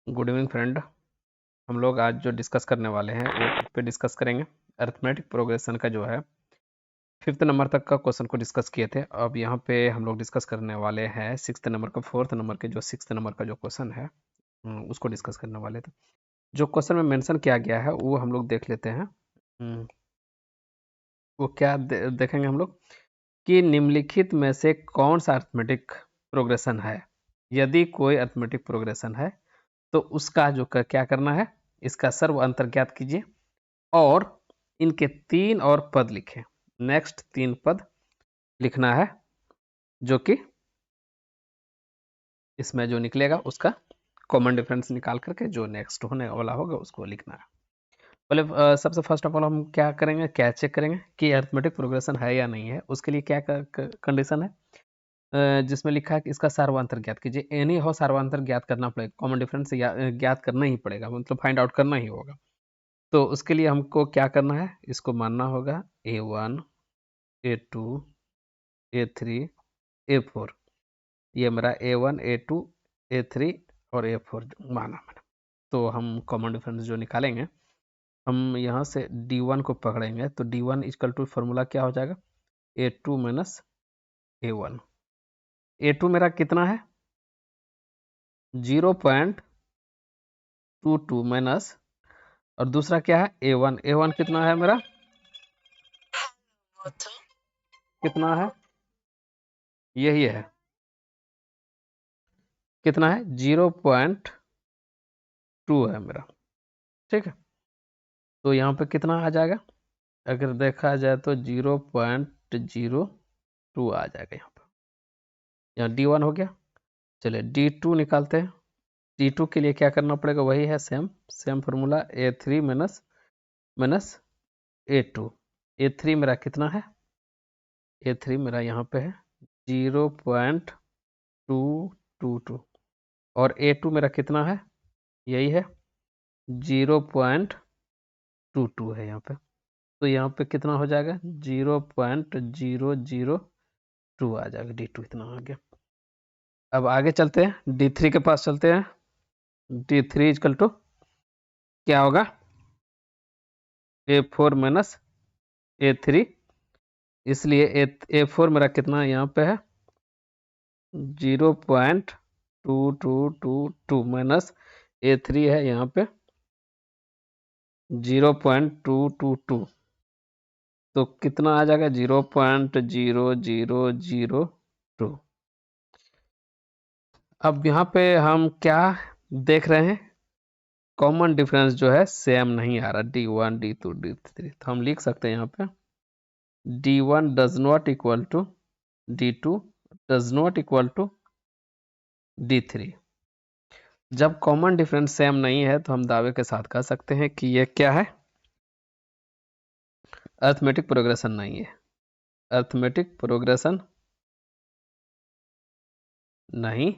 Good evening friend. हम लोग आज जो डिस्कस करने वाले हैं वो किस पे डिस्कस करेंगे? अरिथमेटिक प्रोग्रेशन का जो है 5th नंबर तक का क्वेश्चन को डिस्कस किए थे। अब यहाँ पे हम लोग डिस्कस करने वाले हैं 6th नंबर का, 4th नंबर के जो 6th नंबर का जो क्वेश्चन है उसको डिस्कस करने वाले थे। जो क्वेश्चन में मेंशन किया गया है वो हम लोग देख लेते हैं। वो क्या देखेंगे हम लोग कि निम्नलिखित में से कौन सा अरिथमेटिक प्रोग्रेशन है। यदि कोई अरिथमेटिक प्रोग्रेशन है तो उसका जो क्या करना है, इसका सर्व अंतर ज्ञात कीजिए और इनके 3 और पद लिखें। नेक्स्ट 3 पद लिखना है जो कि इसमें जो निकलेगा उसका कॉमन डिफरेंस निकाल करके जो नेक्स्ट होने वाला होगा उसको लिखना है। पहले सबसे फर्स्ट ऑफ ऑल हम क्या करेंगे, क्या चेक करेंगे कि अरिथमेटिक प्रोग्रेशन है या नहीं है। उसके लिए क्या कंडीशन है, जिसमें लिखा है कि इसका सार्वंतर ज्ञात कीजिए। एनी हो सार्वंतर ज्ञात करना पड़ेगा, कॉमन डिफरेंस ज्ञात करना ही पड़ेगा, मतलब फाइंड आउट करना ही होगा। तो उसके लिए हमको क्या करना है, इसको मानना होगा A1 A2 A3 A4। ये मेरा A1 A2 A3 और A4 माना मैंने। तो हम कॉमन डिफरेंस जो निकालेंगे, हम यहाँ से D1 को पकड़ेंगे तो D1 इक्वल टू फॉर्मूला क्या हो जाएगा, A2 माइनस A1। A2 मेरा कितना है 0.22 माइनस, और दूसरा क्या है A1। A1 कितना है मेरा, कितना है, यही है, कितना है 0.2 है मेरा। ठीक है, तो यहाँ पे कितना आ जाएगा, अगर देखा जाए तो 0.02 आ जाएगा यहाँ पे। यहाँ D1 हो गया। चलिए D2 निकालते हैं। D2 के लिए क्या करना पड़ेगा, वही है same formula, A3 minus minus A2। A3 मेरा कितना है, A3 मेरा यहाँ पे है 0.222 और A2 मेरा कितना है, यही है 0.22 है यहाँ पे। तो यहाँ पे कितना हो जाएगा 0.002 आ जाएगा, D2 इतना आ गया। अब आगे चलते हैं, D3 के पास चलते हैं। D3 इक्वल टू क्या होगा, A4 माइनस A3। इसलिए A4 मेरा कितना यहाँ पे है 0.2222 माइनस A3 है यहाँ पे 0.222। तो कितना आ जाएगा 0.0002। अब यहाँ पे हम क्या देख रहे हैं, कॉमन डिफरेंस जो है सेम नहीं आ रहा, D1 D2 D3। तो हम लिख सकते हैं यहाँ पे D1 does not equal to D2 does not equal to D3। जब कॉमन डिफरेंस सेम नहीं है तो हम दावे के साथ कह सकते हैं कि ये क्या है, अरिथमेटिक प्रोग्रेशन नहीं है, अरिथमेटिक प्रोग्रेशन नहीं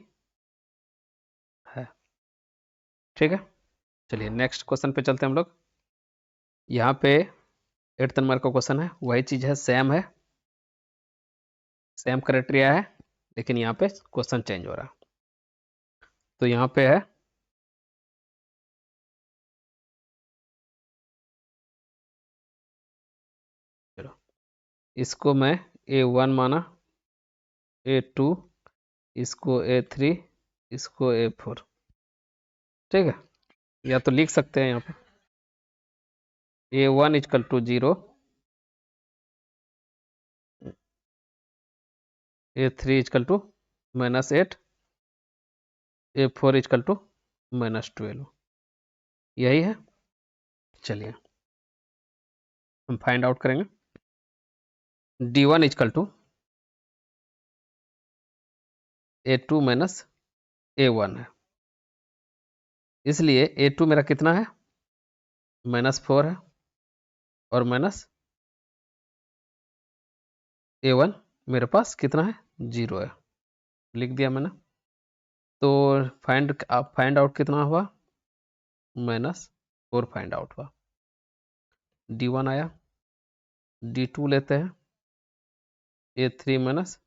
है। ठीक है, चलिए नेक्स्ट क्वेश्चन पे चलते हैं हम लोग। यहाँ पे 8th नंबर का क्वेश्चन है, वही चीज है, सेम है, सेम क्राइटेरिया है, लेकिन यहाँ पे क्वेश्चन चेंज हो रहा है। तो यहाँ पे है चलो, इसको मैं A1 माना, A2, इसको A3, इसको A4। ठीक है, या तो लिख सकते हैं यहाँ पे A1 equal to 0, A3 equal to -8, A4 equal to -12। यही है। चलिए हम फाइंड आउट करेंगे। D1 equal to A2 minus A1 है, इसलिए A2 मेरा कितना है -4 है और माइनस A1 मेरे पास कितना है 0 है, लिख दिया मैंने। तो फाइंड आउट कितना हुआ, -4 फाइंड आउट हुआ। D1 आया, D2 लेते हैं A3 माइनस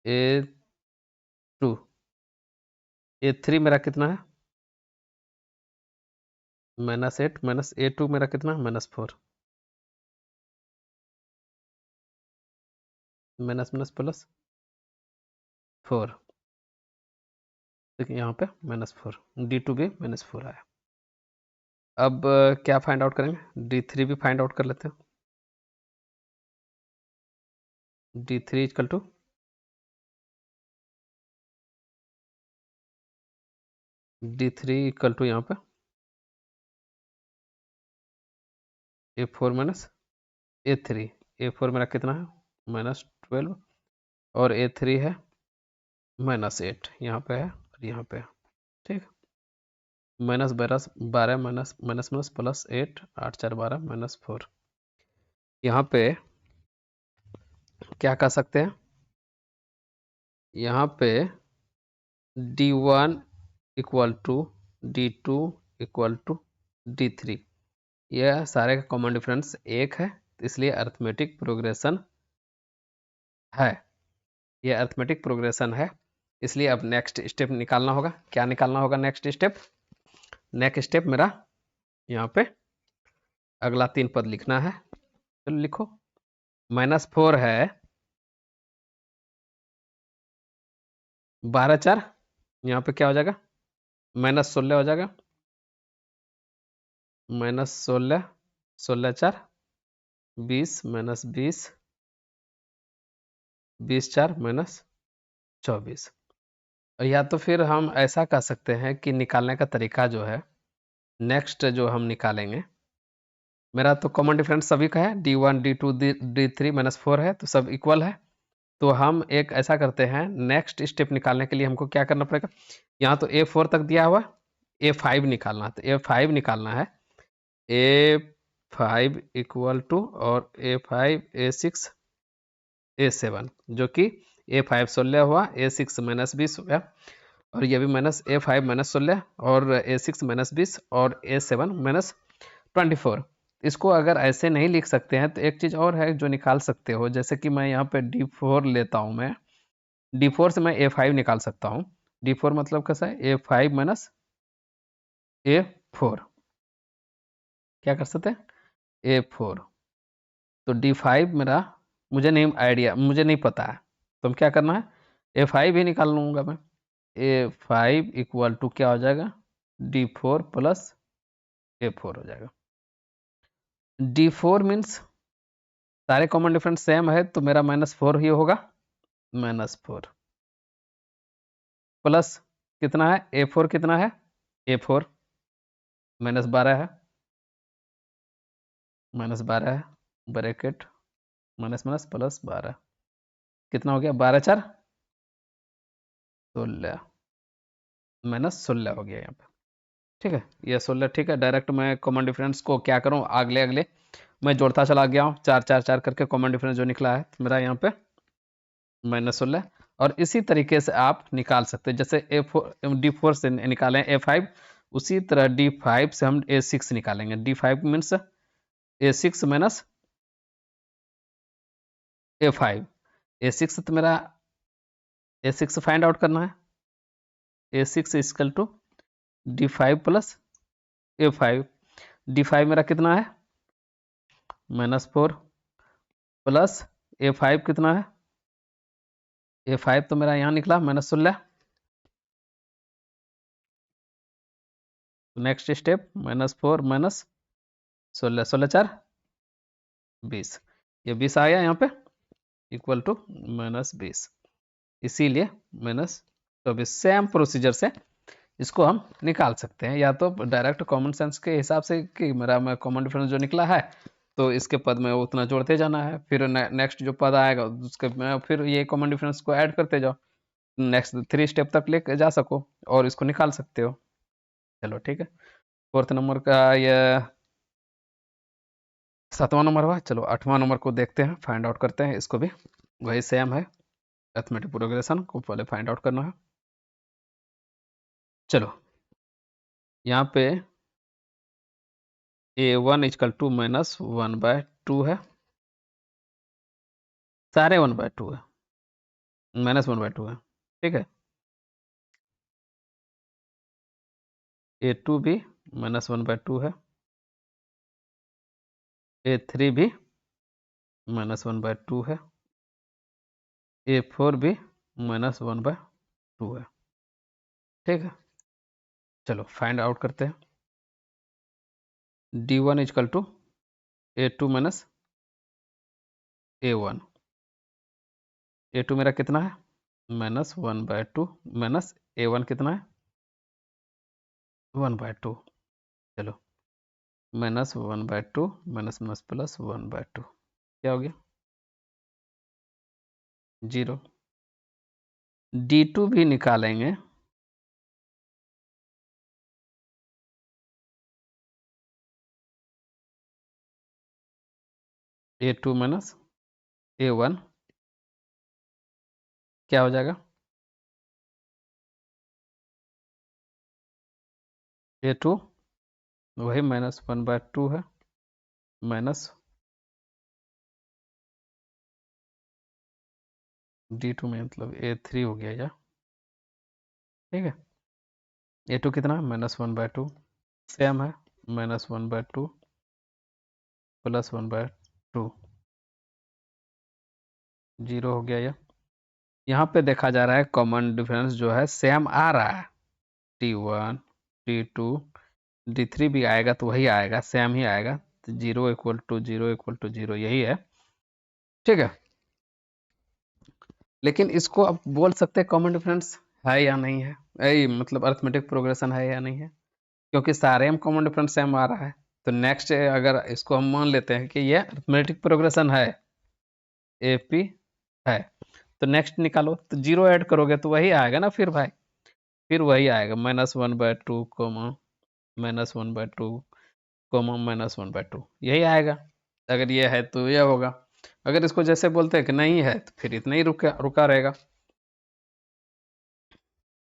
A2, A3 मेरा कितना है -8 माइनस A2 मेरा कितना -4, माइनस माइनस प्लस 4, देखिए यहाँ पे -4, D2 भी -4 आया। अब क्या फाइंड आउट करेंगे, D3 भी फाइंड आउट कर लेते हैं। D3 इक्वल टू यहाँ पे A4 माइनस A3, A4 मेरा कितना है -12 और A3 है -8, यहाँ पे है और यहाँ पे है, ठीक। -12 माइनस माइनस माइनस प्लस 8, 8 4 12 -4। यहाँ पे क्या कर सकते हैं, यहाँ पे D1 equal to D2 equal to D3, यह सारे का कॉमन डिफरेंस 1 है, इसलिए अर्थमेटिक प्रोग्रेशन है, ये अर्थमेटिक प्रोग्रेशन है। इसलिए अब नेक्स्ट स्टेप निकालना होगा। क्या निकालना होगा नेक्स्ट स्टेप? नेक्स्ट स्टेप मेरा यहाँ पे अगला 3 पद लिखना है। चलो लिखो, -4 है 12 4, यहाँ पे क्या हो जाएगा -16 हो जाएगा, -16 16 4 20 -20 20 4 -24। या तो फिर हम ऐसा कर सकते हैं कि निकालने का तरीका जो है, नेक्स्ट जो हम निकालेंगे, मेरा तो कॉमन डिफरेंस सभी का है, D1 D2 D3 -4 है, तो सब इक्वल है। तो हम एक ऐसा करते हैं, नेक्स्ट स्टेप निकालने के लिए हमको क्या करना पड़ेगा, यहाँ तो A4 तक दिया हुआ, A5 निकालना है, तो A5 निकालना है, A5 इक्वल टू और A5 A6 A7, जो कि A5 16 हुआ, A6 -20 हो गया, और ये भी A5 -16 और A6 -20 और A7 -24। इसको अगर ऐसे नहीं लिख सकते हैं तो एक चीज़ और है जो निकाल सकते हो, जैसे कि मैं यहाँ पे D4 लेता हूँ, मैं D4 से मैं A5 निकाल सकता हूँ। D4 मतलब कैसा है, A5 माइनस A4, क्या कर सकते हैं A4। तो D5 मेरा मुझे नहीं आइडिया, मुझे नहीं पता है, तो हम क्या करना है A5 ही निकाल लूँगा मैं। A5 इक्वल टू क्या हो जाएगा, D4 प्लस A4 हो जाएगा। D4 मीन्स सारे कॉमन डिफरेंस सेम है, तो मेरा -4 ही होगा, -4 प्लस कितना है A4 कितना है, A4 -12 है, -12 है, ब्रैकेट माइनस माइनस प्लस 12, कितना हो गया 12 4 16, -16 हो गया यहाँ पे, ठीक है। ये 16 ठीक है। डायरेक्ट मैं कॉमन डिफरेंस को क्या करूँ, अगले अगले मैं जोड़ता चला गया हूँ, 4 4 4 करके कॉमन डिफरेंस जो निकला है तो मेरा यहाँ पे -16। और इसी तरीके से आप निकाल सकते हैं, जैसे D4 से निकालें A5, उसी तरह D5 से हम A6 निकालेंगे। D5 means A6 minus A5, A6 तो मेरा A6 फाइंड आउट करना है, A6 equal to D5 plus A5। D5 मेरा कितना है -4 प्लस A5 कितना है, A5 तो मेरा यहाँ निकला -16। नेक्स्ट स्टेप -4 -16, 16 4 20, ये 20 आ गया यहाँ पे इक्वल टू -20, इसीलिए -24। सेम प्रोसीजर से इसको हम निकाल सकते हैं, या तो डायरेक्ट कॉमन सेंस के हिसाब से कि मेरा मैं कॉमन डिफरेंस जो निकला है तो इसके पद में उतना जोड़ते जाना है, फिर नेक्स्ट जो पद आएगा उसके में फिर ये कॉमन डिफरेंस को ऐड करते जाओ, नेक्स्ट 3 स्टेप तक लेके जा सको और इसको निकाल सकते हो। चलो ठीक है, 4th नंबर का ये 7वां नंबर हुआ। चलो 8वां नंबर को देखते हैं, फाइंड आउट करते हैं, इसको भी वही सेम है, अरिथमेटिक प्रोग्रेशन को पहले फाइंड आउट करना है। चलो यहाँ पे A1 इक्वल टू -1/2 है, सारे 1/2 है, -1/2 है, ठीक है। A2 भी -1/2 है, A3 भी -1/2 है, A4 भी -1/2 है, ठीक है। चलो फाइंड आउट करते हैं। D1 is equal to A2 minus A1। A2 मेरा कितना है? -1/2 माइनस A1 कितना है? 1/2। चलो -1/2 माइनस माइनस प्लस 1/2 क्या हो गया? 0। D2 भी निकालेंगे। A2 माइनस A1 क्या हो जाएगा? A2 वही -1/2 है माइनस D2 में मतलब A3 हो गया या, ठीक है। A2 कितना? -1/2 सेम है, -1/2 प्लस 1/2 0 हो गया। यहाँ पे देखा जा रहा है कॉमन डिफरेंस जो है सेम आ रहा है। T1 T2 D3 भी आएगा तो वही आएगा, सेम ही आएगा। तो 0 इक्वल टू 0 इक्वल टू 0 यही है, ठीक है। लेकिन इसको आप बोल सकते हैं कॉमन डिफरेंस है या नहीं है, यही मतलब अरिथमेटिक प्रोग्रेशन है या नहीं है, क्योंकि सारे में कॉमन डिफरेंस सेम आ रहा है। तो नेक्स्ट अगर इसको हम मान लेते हैं कि ये अरिथमेटिक प्रोग्रेशन है, AP है, तो नेक्स्ट निकालो तो 0 ऐड करोगे तो वही आएगा ना फिर भाई, फिर वही आएगा -1/2 कोमा -1/2 कोमा -1/2 यही आएगा। अगर ये है तो ये होगा। अगर इसको जैसे बोलते हैं कि नहीं है तो फिर इतना ही रुका रुका रहेगा।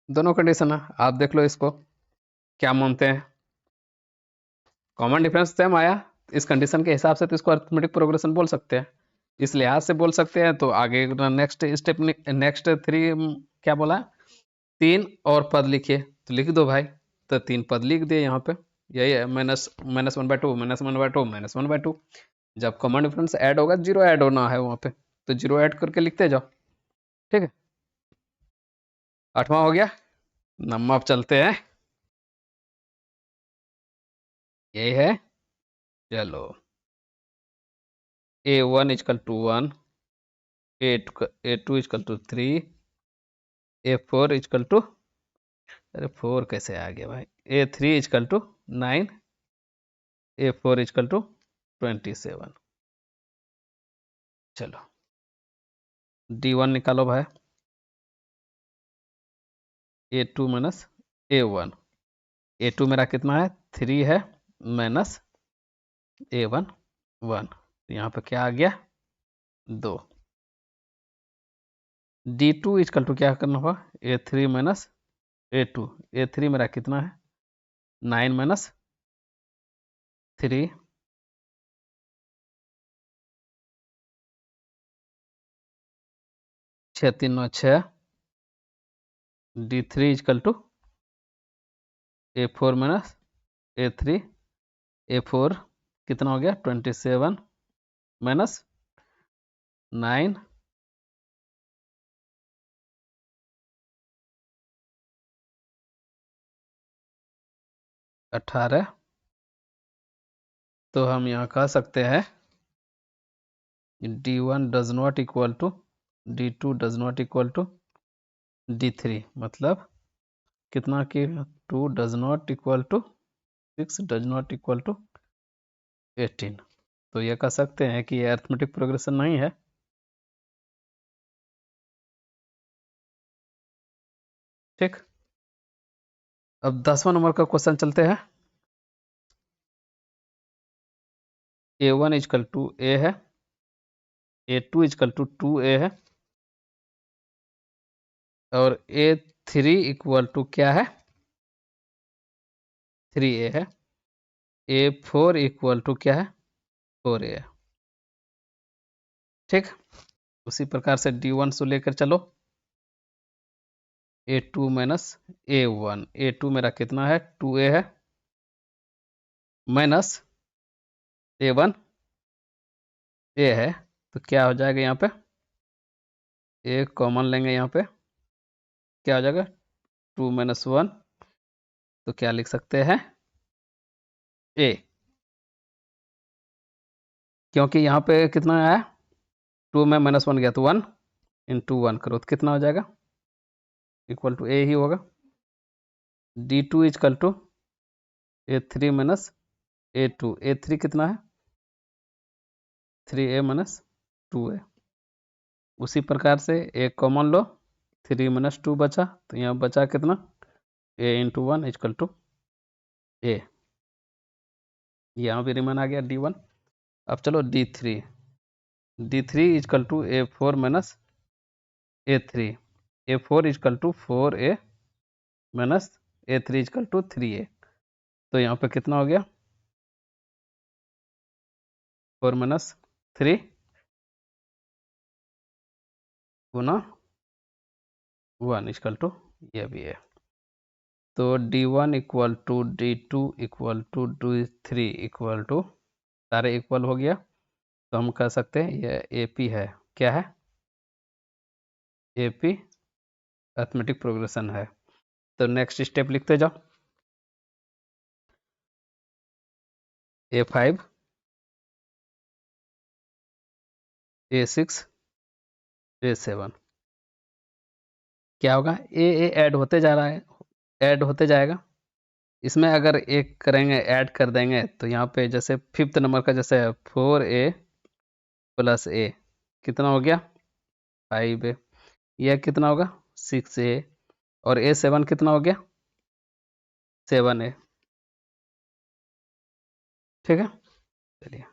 दोनों कंडीशन है, आप देख लो इसको क्या मानते हैं। कॉमन डिफरेंस सेम आया, इस कंडीशन के हिसाब से तो इसको अरिथमेटिक प्रोग्रेशन बोल सकते हैं, इस लिहाज से बोल सकते हैं। तो आगे नेक्स्ट स्टेप, नेक्स्ट 3 क्या बोला? 3 और पद लिखिए, तो लिख दो भाई। तो 3 पद लिख दिए यहाँ पे, यही है -1/2 -1/2 -1/2। जब कॉमन डिफरेंस ऐड होगा 0 ऐड होना है वहाँ पे, तो 0 ऐड करके लिखते जाओ, ठीक है। 8वां हो गया। नंबर अब चलते हैं, यही है। चलो A1 equal to 1, A2 equal to 3, A4 equal to, अरे 4 कैसे आ गया भाई? A3 equal to 9, A4 equal to 27। चलो D1 निकालो भाई। A2 minus A1। A2 मेरा कितना है? 3 है, माइनस A1 1, यहाँ पे क्या आ गया? 2। D2 इजकल टू क्या करना होगा? A3 minus A2। A3 मेरा कितना है? 9 minus 3, 6 3 9 6। D3 equal to A4 minus A3। A4 कितना हो गया? 27 माइनस 9, 18। तो हम यहाँ कह सकते हैं D1 does not equal to D2 does not equal to D3, मतलब कितना की 2 does not equal to 6 does not equal to 18। तो ये कह सकते हैं कि ये अरिथमेटिक प्रोग्रेशन नहीं है, ठीक। अब 10वां नंबर का क्वेश्चन चलते हैं। A1 इजकल टू A है, A2 इजकल टू 2A है, और A3 इक्वल टू क्या है? 3A है। A4 इक्वल टू क्या है? 4A है, ठीक। उसी प्रकार से D1 से लेकर चलो। A2 माइनस A1, A2 मेरा कितना है 2A है, माइनस A1 A है, तो क्या हो जाएगा यहाँ पे, A कॉमन लेंगे यहाँ पे, क्या हो जाएगा 2 माइनस 1, तो क्या लिख सकते हैं A, क्योंकि यहाँ पे कितना आया 2 में माइनस 1 गया तो 1 इंटू 1 करो तो कितना हो जाएगा, इक्वल टू A ही होगा। D2 is equal to A3 minus A2, A3 कितना है 3A माइनस 2A। उसी प्रकार से A कॉमन लो, 3 माइनस 2 बचा, तो यहाँ बचा कितना A into 1 equal to A, यहाँ भी रिमान आ गया D1। अब चलो D3, D3 equal to A4 minus A3, A4 equal to 4A minus A3 equal to 3A, तो यहाँ पे कितना हो गया 4 माइनस 3 गुना 1 इजकल टू ये भी है। तो D1 equal to D2 equal to D3 equal to, सारे इक्वल हो गया, तो हम कह सकते हैं ये AP है, क्या है AP अरिथमेटिक प्रोग्रेशन है। तो नेक्स्ट स्टेप लिखते जाओ, A5 A6 A7, क्या होगा ए ऐड होते जा रहा है, ऐड होते जाएगा, इसमें अगर एक करेंगे ऐड कर देंगे तो यहाँ पे जैसे फिफ्थ नंबर का जैसे 4A प्लस A कितना हो गया 5A, यह कितना होगा 6A, और A7 कितना हो गया 7A, ठीक है। चलिए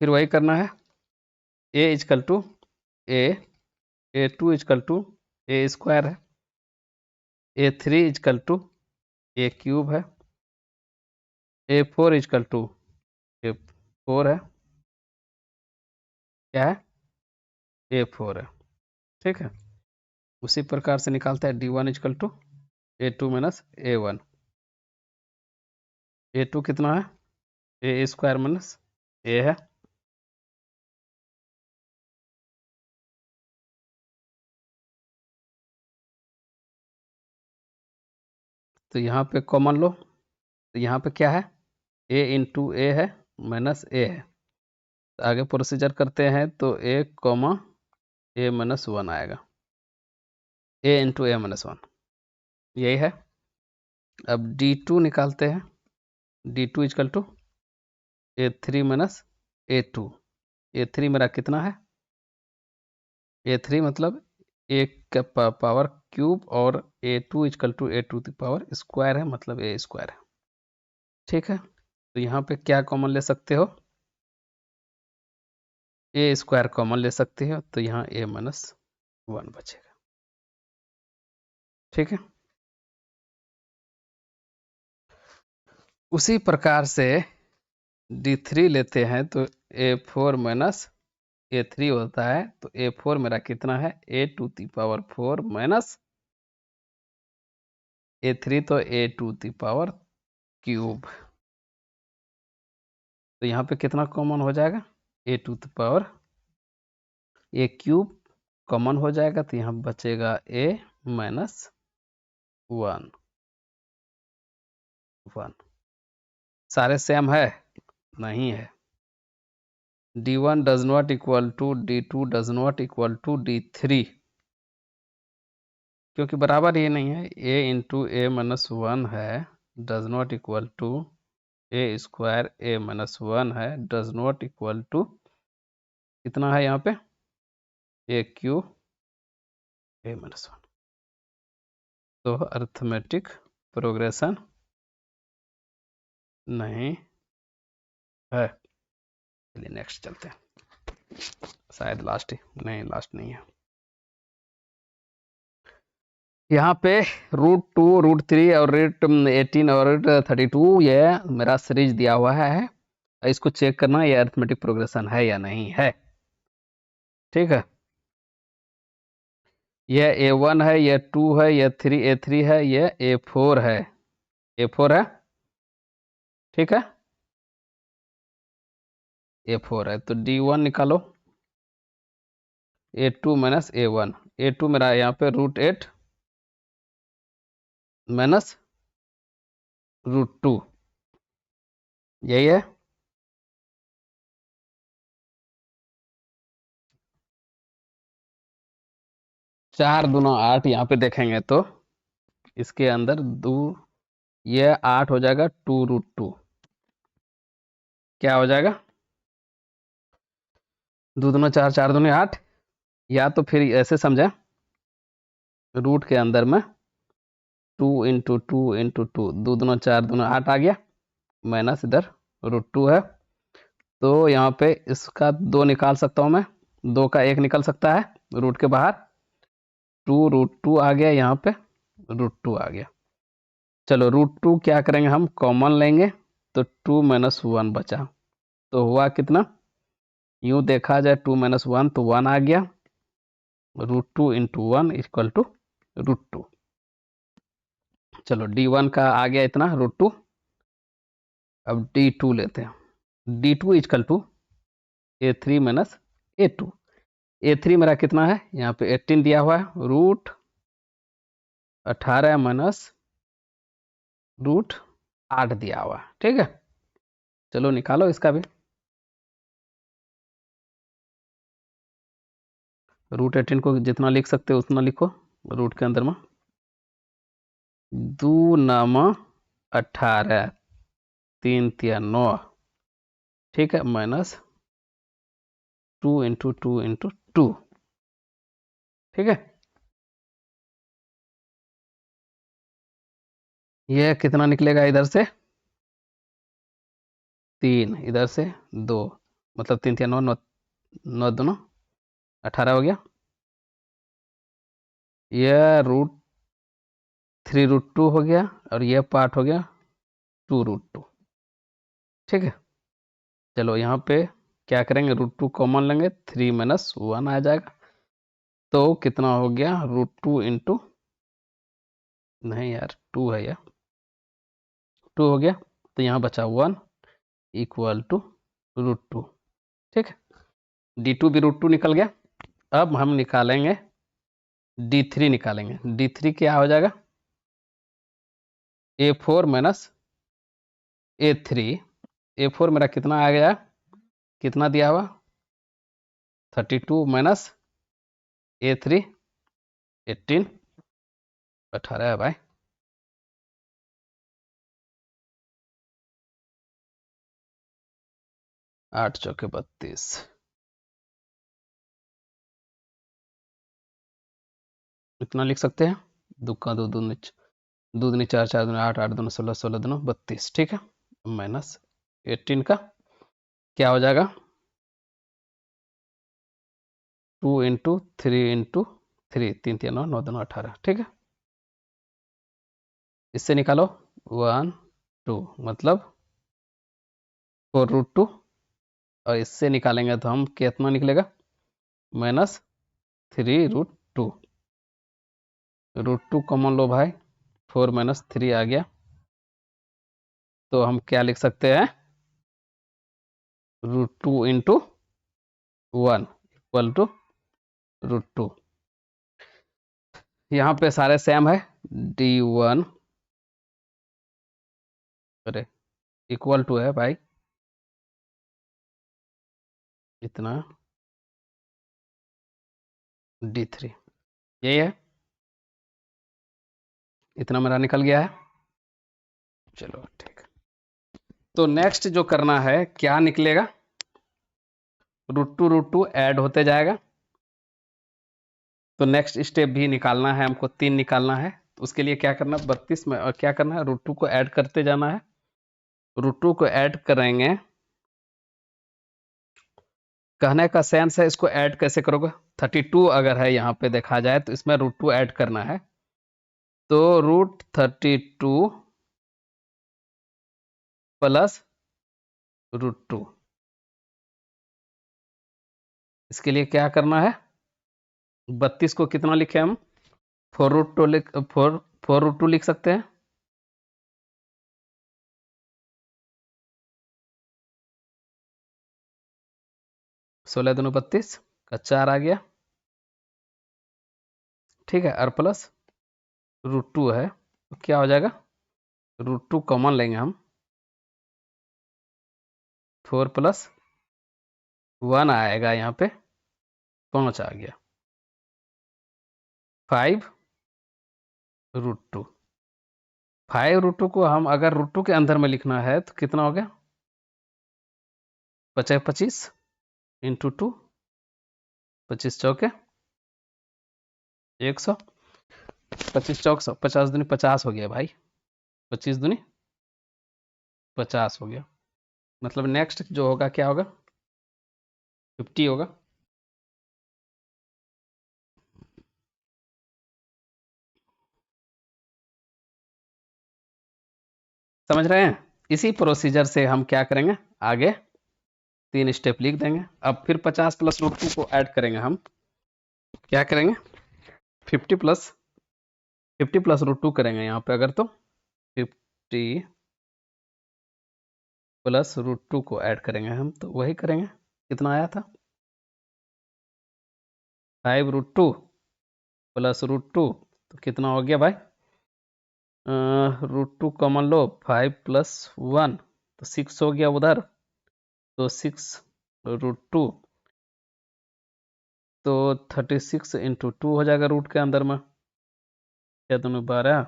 फिर वही करना है, A equal to A2 equal to A square है, A3 equal to A cube है, A4 इजकल टू A4 है, क्या है A4 है, ठीक है। उसी प्रकार से निकालता है D1 is equal to A2 minus A1, A2 कितना है A स्क्वायर माइनस A है, तो यहाँ पे कॉमन लो, तो यहाँ पे क्या है A इंटू A है माइनस A है, तो आगे प्रोसीजर करते हैं तो A कॉमा A माइनस 1 आएगा, A इंटू A माइनस 1 यही है। अब D2 निकालते हैं, D2 is equal to A3 minus A2, A3 मेरा कितना है A3 मतलब A का पावर क्यूब और A2 इजकल टू A2 की पावर स्क्वायर है, मतलब A स्क्वायर है, ठीक है। तो यहाँ पे क्या कॉमन ले सकते हो A स्क्वायर कॉमन ले सकते हो, तो यहाँ A माइनस 1 बचेगा, ठीक है। उसी प्रकार से D3 लेते हैं तो A4 माइनस A3 होता है, तो A4 मेरा कितना है A to the power 4 minus A3 तो A to the power cube, तो यहाँ पे कितना कॉमन हो जाएगा A to the power A cube common हो जाएगा, तो यहाँ बचेगा A माइनस 1 सारे सेम है नहीं है, D1 does not equal to D2 does not equal to D3, क्योंकि बराबर ये नहीं है, A इंटू A माइनस 1 है does not equal to A square A minus 1 है डज नॉट इक्वल टू कितना है यहाँ पे A क्यूब A माइनस 1, तो अरिथमेटिक प्रोग्रेशन नहीं है। चलिए नेक्स्ट चलते हैं, शायद लास्ट ही नहीं, लास्ट नहीं है। यहाँ पे √2 √3 और √18 और √32 ये मेरा सीरीज दिया हुआ है, इसको चेक करना ये अरिथमेटिक प्रोग्रेशन है या नहीं है। ठीक है, यह A1 है, यह 2 है, यह A3 है, यह A4 है, A4 है, ठीक है, A4 है, तो D1 निकालो, A2 माइनस A1, A2 मेरा यहाँ पे √8 माइनस √2, यही है, 4 दूना 8 यहाँ पे देखेंगे तो इसके अंदर दो, यह 8 हो जाएगा 2√2, क्या हो जाएगा, 2 दूना 4, 4 दूनी 8, या तो फिर ऐसे समझे, रूट के अंदर में 2 इंटू 2 इंटू 2, 2 दूना 4 दूना 8 आ गया, माइनस इधर √2 है, तो यहाँ पे इसका 2 निकाल सकता हूँ मैं, 2 का 1 निकल सकता है रूट के बाहर, 2√2 आ गया, यहाँ पे √2 आ गया। चलो √2 क्या करेंगे, हम कॉमन लेंगे, तो 2 माइनस 1 बचा, तो हुआ कितना, यूं देखा जाए 2 माइनस 1 तो 1 आ गया, √2 इंटू 1 इक्वल टू √2। चलो D1 का आ गया इतना √2, अब D2 लेते हैं, D2 equal to A3 minus A2, A3 मेरा कितना है, यहाँ पे 18 दिया हुआ है, √18 माइनस √8 दिया हुआ है, ठीक है, चलो निकालो इसका भी, √18 को जितना लिख सकते हो उतना लिखो, रूट के अंदर में 2 नामा 18, 3 तिया 9, ठीक है, माइनस 2 इंटू 2 इंटू 2, ठीक है, यह कितना निकलेगा इधर से, 3, इधर से 2, मतलब 3 तिया 9, 9, 9 दोनों 18 हो गया, यह √3√2 हो गया, और यह पार्ट हो गया 2√2, ठीक है, चलो यहाँ पे क्या करेंगे, √2 कॉमन लेंगे, 3 माइनस 1 आ जाएगा, तो कितना हो गया, √2 इंटू, नहीं यार 2 है यार, 2 हो गया, तो यहाँ बचा 1 इक्वल टू √2, ठीक है, D2 भी √2 निकल गया, अब हम निकालेंगे D3, निकालेंगे D3 क्या हो जाएगा, A4 माइनस A3, A4 मेरा कितना आ गया, कितना दिया हुआ, 32 माइनस A3 18, 18 है भाई, 8 चौके 32, इतना लिख सकते हैं, दुक्का दो दूनी, दो दूनी 4, 4 दूनी 8, 8 दूनी 16, 16 दूनी 32, ठीक है, माइनस 18 का क्या हो जाएगा, 2 इंटू 3 इंटू 3, 3 3 9, 9 2 18, ठीक है, इससे निकालो 1 2, मतलब 4√2, और इससे निकालेंगे तो हम कितना निकलेगा, माइनस 3√2, √2 कॉमन लो भाई, 4 माइनस 3 आ गया, तो हम क्या लिख सकते हैं, √2 इंटू 1 इक्वल टू √2, यहाँ पे सारे सेम है, D1 अरे इक्वल टू है भाई, इतना D3, यही है, इतना मेरा निकल गया है, चलो ठीक, तो नेक्स्ट जो करना है क्या निकलेगा, √2 ऐड होते जाएगा, तो नेक्स्ट स्टेप भी निकालना है हमको, 3 निकालना है, तो उसके लिए क्या करना है, 32 में, और क्या करना है, √2 को ऐड करते जाना है, √2 को ऐड करेंगे, कहने का सेंस है इसको ऐड कैसे करोगे, 32 अगर है यहाँ पे देखा जाए तो इसमें √2 ऐड करना है, तो √32 प्लस √2, इसके लिए क्या करना है, 32 को कितना लिखे हम, 4√2 लिख सकते हैं। सोलह दूनी 32 का 4 आ गया, ठीक है। और प्लस √2 है तो क्या हो जाएगा, √2 कॉमन लेंगे हम, 4 + 1 आएगा यहाँ पे, 5 आ गया, 5√2। 5√2 को हम अगर √2 के अंदर में लिखना है तो कितना हो गया, 25 25 इंटू 2, 25 चौके 100, 25 चौक 100, 50 दूनी 50 हो गया भाई, 25 दूनी 50 हो गया। मतलब नेक्स्ट जो होगा क्या होगा, 50 होगा। समझ रहे हैं? इसी प्रोसीजर से हम क्या करेंगे आगे, 3 स्टेप लिख देंगे। अब फिर 50 + √2 को ऐड करेंगे हम, क्या करेंगे, 50 + √2 करेंगे यहाँ पे अगर, तो 50 + √2 को ऐड करेंगे हम, तो वही करेंगे, कितना आया था, 5√2 + √2, तो कितना हो गया भाई, √2 कॉमन लो, 5 + 1 तो 6 हो गया उधर, तो 6√2 तो 36 इंटू 2 हो जाएगा रूट के अंदर में, क्या दोनों 12,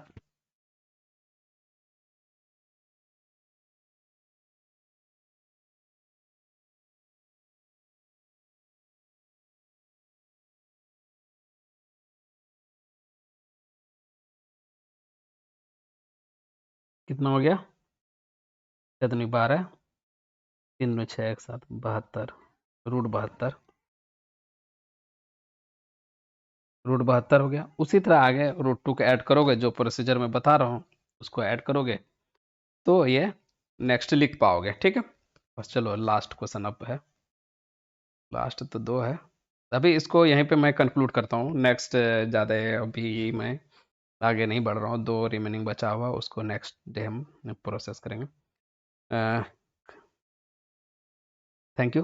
कितना हो गया, क्या दोनों 12, 3 में 6 एक साथ 72, √72, √72 हो गया। उसी तरह आगे √2 के ऐड करोगे, जो प्रोसीजर मैं बता रहा हूँ उसको ऐड करोगे तो ये नेक्स्ट लिख पाओगे, ठीक है। बस चलो लास्ट क्वेश्चन अब है, लास्ट तो 2 है, अभी इसको यहीं पे मैं कंक्लूड करता हूँ। नेक्स्ट ज़्यादा अभी मैं आगे नहीं बढ़ रहा हूँ, 2 रिमेनिंग बचा हुआ उसको नेक्स्ट डे हम प्रोसेस करेंगे। Thank you.